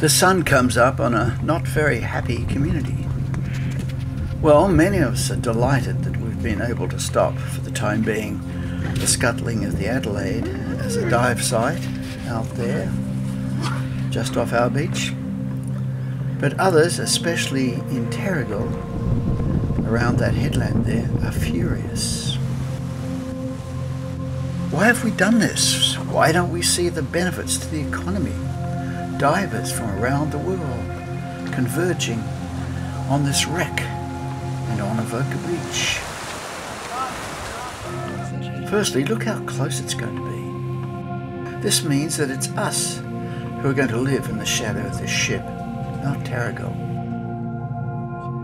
The sun comes up on a not very happy community. Well, many of us are delighted that we've been able to stop, for the time being, the scuttling of the Adelaide as a dive site out there, just off our beach. But others, especially in Terrigal, around that headland there, are furious. Why have we done this? Why don't we see the benefits to the economy? Divers from around the world converging on this wreck and on Avoca Beach. Firstly, look how close it's going to be. This means that it's us who are going to live in the shadow of this ship, not Terrigal.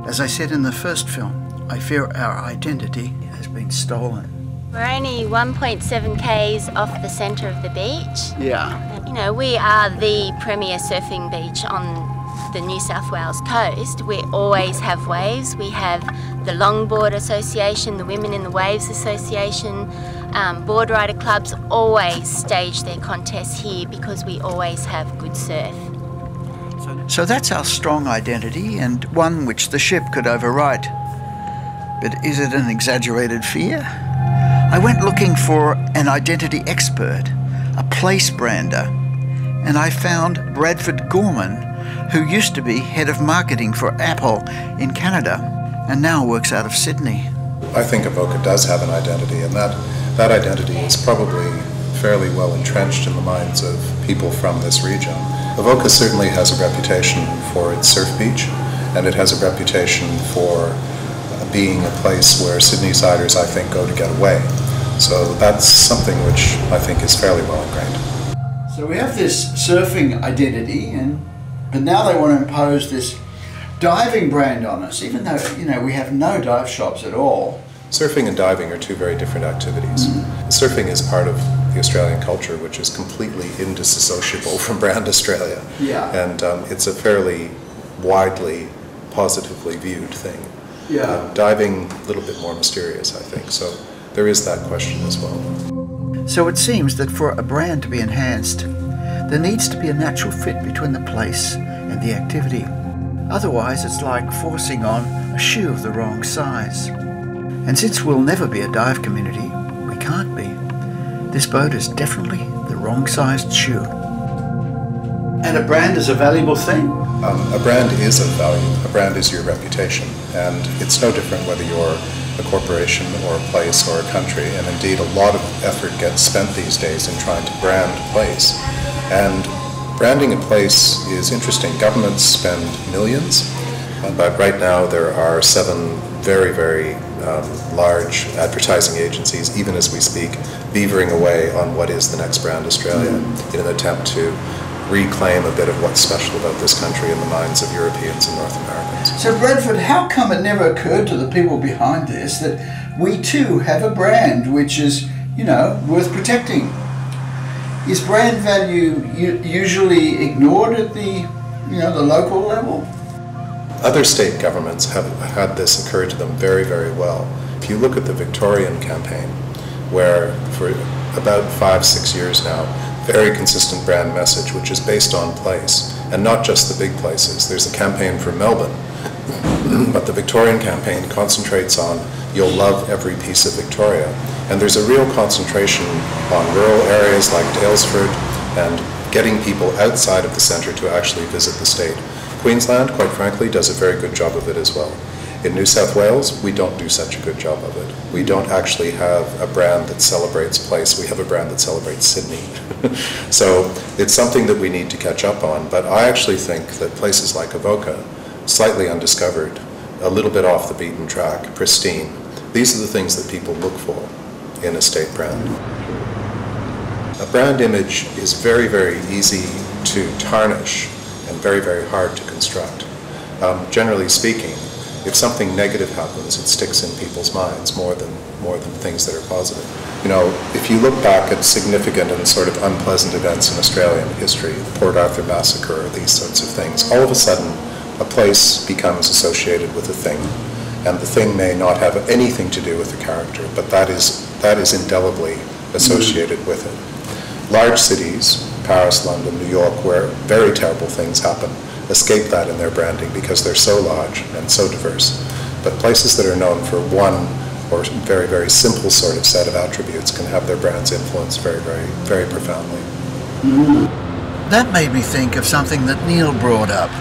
As I said in the first film, I fear our identity has been stolen. We're only 1.7 k's off the centre of the beach. Yeah. You know, we are the premier surfing beach on the New South Wales coast. We always have waves. We have the Longboard Association, the Women in the Waves Association, board rider clubs always stage their contests here because we always have good surf. So that's our strong identity, and one which the ship could overwrite. But is it an exaggerated fear? I went looking for an identity expert, a place brander, and I found Bradford Gorman, who used to be head of marketing for Apple in Canada and now works out of Sydney. I think Avoca does have an identity, and that identity is probably fairly well entrenched in the minds of people from this region. Avoca certainly has a reputation for its surf beach, and it has a reputation for being a place where Sydneysiders, I think, go to get away. So that's something which I think is fairly well ingrained. So we have this surfing identity, but now they want to impose this diving brand on us, even though, you know, we have no dive shops at all. Surfing and diving are two very different activities. Surfing is part of the Australian culture, which is completely indissociable from brand Australia. Yeah. And it's a fairly widely, positively viewed thing. Yeah. Diving, a little bit more mysterious, I think. So there is that question as well. So it seems that for a brand to be enhanced, there needs to be a natural fit between the place and the activity. Otherwise, it's like forcing on a shoe of the wrong size. And since we'll never be a dive community, we can't be. This boat is definitely the wrong-sized shoe. And a brand is a valuable thing? A brand is of value. A brand is your reputation. And it's no different whether you're a corporation or a place or a country. And indeed, a lot of effort gets spent these days in trying to brand a place. And branding a place is interesting. Governments spend millions, but right now there are 7 very, very large advertising agencies, even as we speak, beavering away on what is the next brand Australia in an attempt to reclaim a bit of what's special about this country in the minds of Europeans and North Americans. So Bradford, how come it never occurred to the people behind this that we too have a brand which is, you know, worth protecting? Is brand value usually ignored at the, you know, the local level? Other state governments have had this occur to them very, very well. If you look at the Victorian campaign, where for about 5-6 years now, very consistent brand message, which is based on place, and not just the big places. There's a campaign for Melbourne, but the Victorian campaign concentrates on you'll love every piece of Victoria. And there's a real concentration on rural areas like Daylesford and getting people outside of the centre to actually visit the state. Queensland, quite frankly, does a very good job of it as well. In New South Wales, we don't do such a good job of it. We don't actually have a brand that celebrates place. We have a brand that celebrates Sydney. So it's something that we need to catch up on. But I actually think that places like Avoca, slightly undiscovered, a little bit off the beaten track, pristine, these are the things that people look for in a state brand. A brand image is very, very easy to tarnish and very, very hard to construct. Generally speaking, if something negative happens, it sticks in people's minds more than things that are positive. You know, if you look back at significant and sort of unpleasant events in Australian history, the Port Arthur massacre, these sorts of things, all of a sudden a place becomes associated with a thing, and the thing may not have anything to do with the character, but that is indelibly associated with it. Large cities, Paris, London, New York, where very terrible things happen, escape that in their branding because they're so large and so diverse. But places that are known for one or very, very simple sort of set of attributes can have their brands influenced very, very, very profoundly. That made me think of something that Neil brought up.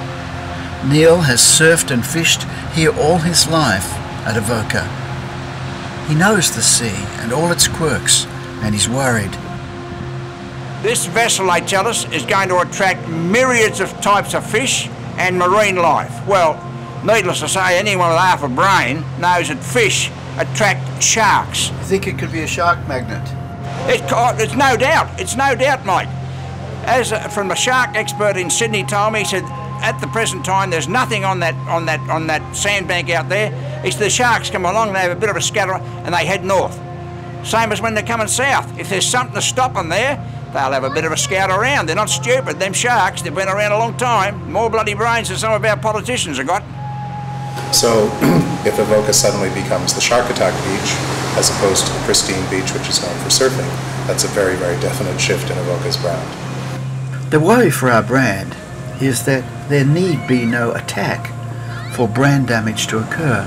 Neil has surfed and fished here all his life at Avoca. He knows the sea and all its quirks, and he's worried. This vessel, they tell us, is going to attract myriads of types of fish and marine life. Well, needless to say, anyone with half a brain knows that fish attract sharks. You think it could be a shark magnet? It's no doubt. It's no doubt, mate. As from a shark expert in Sydney told me, he said, at the present time, there's nothing on that sandbank out there. It's the sharks come along, they have a bit of a scatter, and they head north. Same as when they're coming south. If there's something to stop them there, they'll have a bit of a scout around. They're not stupid. Them sharks, they've been around a long time. More bloody brains than some of our politicians have got. So if Avoca suddenly becomes the shark attack beach as opposed to the pristine beach which is known for surfing, that's a very, very definite shift in Avoca's brand. The worry for our brand is that there need be no attack for brand damage to occur.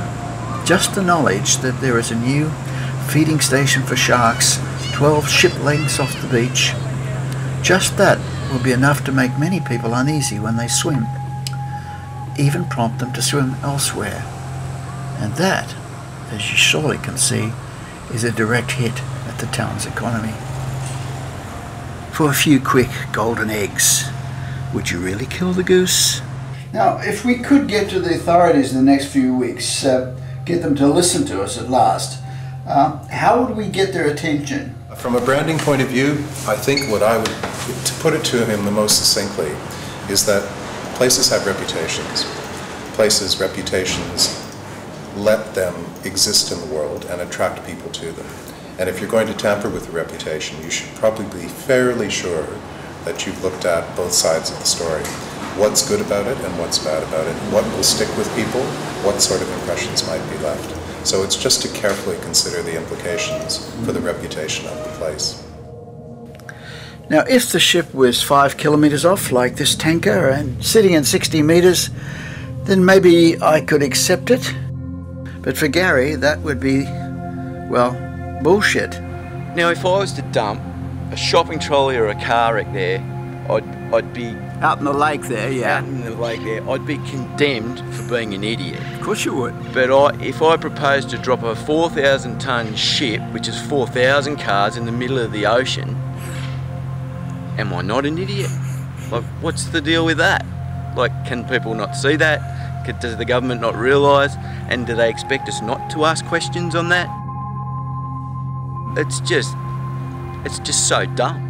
Just the knowledge that there is a new feeding station for sharks 12 ship lengths off the beach, just that will be enough to make many people uneasy when they swim, even prompt them to swim elsewhere. And that, as you surely can see, is a direct hit at the town's economy. For a few quick golden eggs, would you really kill the goose? Now, if we could get to the authorities in the next few weeks, get them to listen to us at last, how would we get their attention? From a branding point of view, I think what I would, to put it to him the most succinctly, is that places have reputations. Places' reputations let them exist in the world and attract people to them. And if you're going to tamper with a reputation, you should probably be fairly sure that you've looked at both sides of the story. What's good about it and what's bad about it. What will stick with people, what sort of impressions might be left. So it's just to carefully consider the implications for the reputation of the place. Now, if the ship was 5 kilometres off, like this tanker, and sitting in 60 metres, then maybe I could accept it. But for Gary, that would be, well, bullshit. Now, if I was to dump a shopping trolley or a car wreck there, I'd be... Out in the lake there, yeah. Out in the lake there, I'd be condemned for being an idiot. Of course you would. But if I proposed to drop a 4,000 tonne ship, which is 4,000 cars in the middle of the ocean, am I not an idiot? Like, what's the deal with that? Like, can people not see that? Does the government not realise? And do they expect us not to ask questions on that? It's just so dumb.